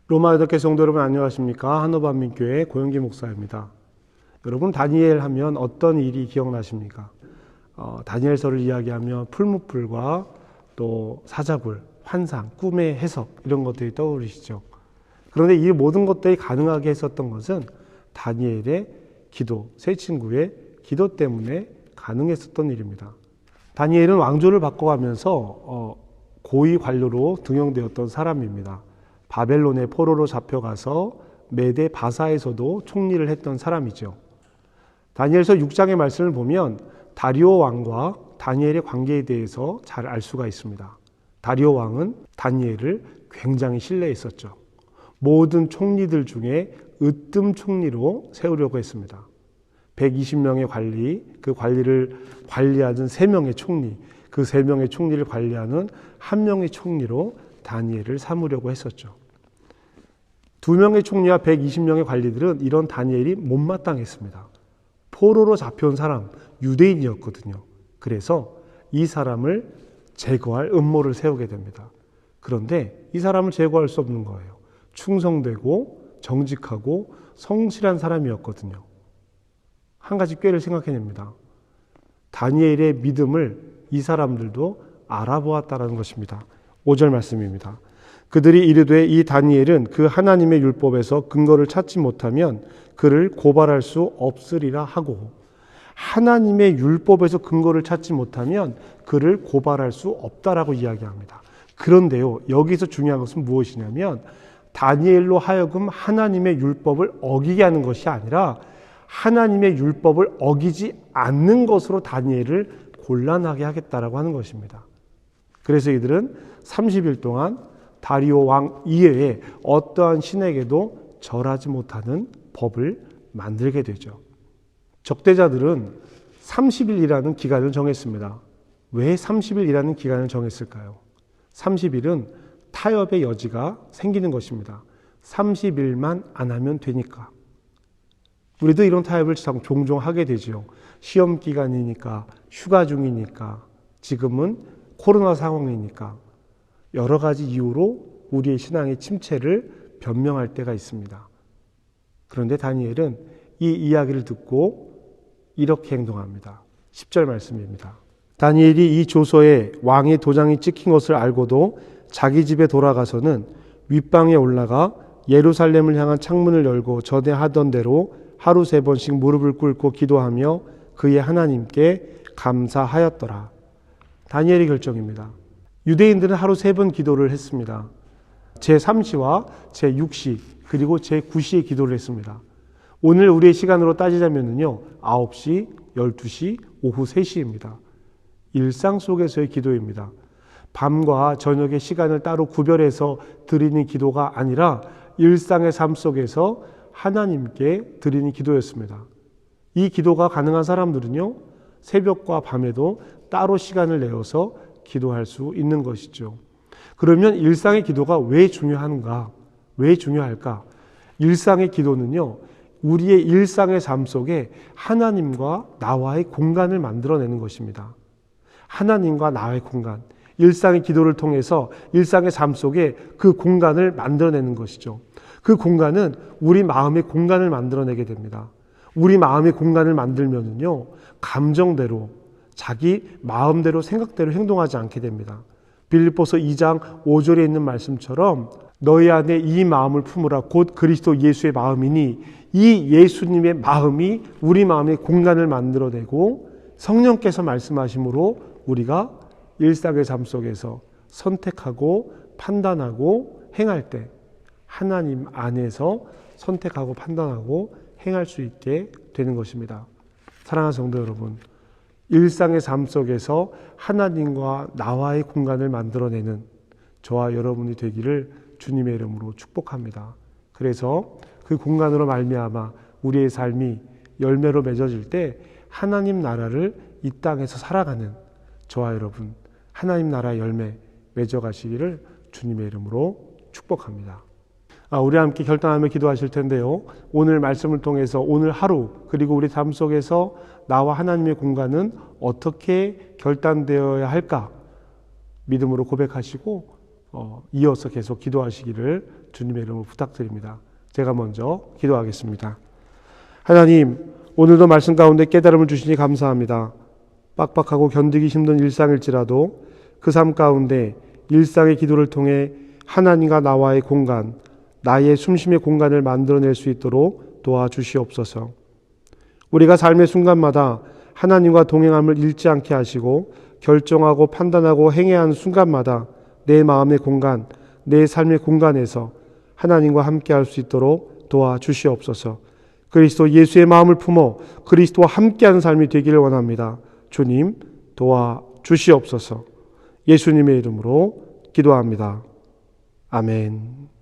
로마 여덟개 성도 여러분 안녕하십니까? 한옥반민교회 고영기 목사입니다. 여러분 다니엘 하면 어떤 일이 기억나십니까? 다니엘서를 이야기하면 풀무불과 또 사자굴, 환상, 꿈의 해석 이런 것들이 떠오르시죠. 그런데 이 모든 것들이 가능하게 했었던 것은 다니엘의 기도, 세 친구의 기도 때문에 가능했었던 일입니다. 다니엘은 왕조를 바꿔가면서 고위 관료로 등용되었던 사람입니다. 바벨론의 포로로 잡혀가서 메대 바사에서도 총리를 했던 사람이죠. 다니엘서 6장의 말씀을 보면 다리오 왕과 다니엘의 관계에 대해서 잘 알 수가 있습니다. 다리오 왕은 다니엘을 굉장히 신뢰했었죠. 모든 총리들 중에 으뜸 총리로 세우려고 했습니다. 120명의 관리, 그 관리를 관리하는 3명의 총리, 그 3명의 총리를 관리하는 1명의 총리로 다니엘을 삼으려고 했었죠. 2명의 총리와 120명의 관리들은 이런 다니엘이 못마땅했습니다. 포로로 잡혀온 사람, 유대인이었거든요. 그래서 이 사람을 제거할 음모를 세우게 됩니다. 그런데 이 사람을 제거할 수 없는 거예요. 충성되고 정직하고 성실한 사람이었거든요. 한 가지 꾀를 생각해냅니다. 다니엘의 믿음을 이 사람들도 알아보았다는 것입니다. 5절 말씀입니다. 그들이 이르되 이 다니엘은 그 하나님의 율법에서 근거를 찾지 못하면 그를 고발할 수 없으리라 하고, 하나님의 율법에서 근거를 찾지 못하면 그를 고발할 수 없다라고 이야기합니다. 그런데요, 여기서 중요한 것은 무엇이냐면 다니엘로 하여금 하나님의 율법을 어기게 하는 것이 아니라 하나님의 율법을 어기지 않는 것으로 다니엘을 곤란하게 하겠다라고 하는 것입니다. 그래서 이들은 30일 동안 다리오 왕 이외에 어떠한 신에게도 절하지 못하는 법을 만들게 되죠. 적대자들은 30일이라는 기간을 정했습니다. 왜 30일이라는 기간을 정했을까요? 30일은 타협의 여지가 생기는 것입니다. 30일만 안 하면 되니까. 우리도 이런 타협을 종종 하게 되죠. 시험 기간이니까, 휴가 중이니까, 지금은 코로나 상황이니까 여러 가지 이유로 우리의 신앙의 침체를 변명할 때가 있습니다. 그런데 다니엘은 이 이야기를 듣고 이렇게 행동합니다. 10절 말씀입니다. 다니엘이 이 조서에 왕의 도장이 찍힌 것을 알고도 자기 집에 돌아가서는 윗방에 올라가 예루살렘을 향한 창문을 열고 전에 하던 대로 하루 3번씩 무릎을 꿇고 기도하며 그의 하나님께 감사하였더라. 다니엘의 결정입니다. 유대인들은 하루 3번 기도를 했습니다. 제3시와 제6시 그리고 제9시에 기도를 했습니다. 오늘 우리의 시간으로 따지자면요, 9시, 12시, 오후 3시입니다. 일상 속에서의 기도입니다. 밤과 저녁의 시간을 따로 구별해서 드리는 기도가 아니라 일상의 삶 속에서 하나님께 드리는 기도였습니다. 이 기도가 가능한 사람들은요, 새벽과 밤에도 따로 시간을 내어서 기도할 수 있는 것이죠. 그러면 일상의 기도가 왜 중요한가? 왜 중요할까? 일상의 기도는요, 우리의 일상의 삶 속에 하나님과 나와의 공간을 만들어내는 것입니다. 하나님과 나의 공간, 일상의 기도를 통해서 일상의 삶 속에 그 공간을 만들어내는 것이죠. 그 공간은 우리 마음의 공간을 만들어내게 됩니다. 우리 마음의 공간을 만들면은요, 감정대로, 자기 마음대로 생각대로 행동하지 않게 됩니다. 빌립보서 2장 5절에 있는 말씀처럼 너희 안에 이 마음을 품으라 곧 그리스도 예수의 마음이니, 이 예수님의 마음이 우리 마음의 공간을 만들어내고 성령께서 말씀하심으로 우리가 일상의 삶 속에서 선택하고 판단하고 행할 때 하나님 안에서 선택하고 판단하고 행할 수 있게 되는 것입니다. 사랑하는 성도 여러분, 일상의 삶 속에서 하나님과 나와의 공간을 만들어내는 저와 여러분이 되기를 주님의 이름으로 축복합니다. 그래서 그 공간으로 말미암아 우리의 삶이 열매로 맺어질 때 하나님 나라를 이 땅에서 살아가는 저와 여러분, 하나님 나라의 열매 맺어가시기를 주님의 이름으로 축복합니다. 우리 함께 결단하며 기도하실 텐데요. 오늘 말씀을 통해서 오늘 하루 그리고 우리 삶 속에서 나와 하나님의 공간은 어떻게 결단되어야 할까? 믿음으로 고백하시고 이어서 계속 기도하시기를 주님의 이름으로 부탁드립니다. 제가 먼저 기도하겠습니다. 하나님, 오늘도 말씀 가운데 깨달음을 주시니 감사합니다. 빡빡하고 견디기 힘든 일상일지라도 그 삶 가운데 일상의 기도를 통해 하나님과 나와의 공간, 나의 숨쉼의 공간을 만들어낼 수 있도록 도와주시옵소서. 우리가 삶의 순간마다 하나님과 동행함을 잃지 않게 하시고 결정하고 판단하고 행해야 하는 순간마다 내 마음의 공간, 내 삶의 공간에서 하나님과 함께 할 수 있도록 도와주시옵소서. 그리스도 예수의 마음을 품어 그리스도와 함께하는 삶이 되기를 원합니다. 주님 도와주시옵소서. 예수님의 이름으로 기도합니다. 아멘.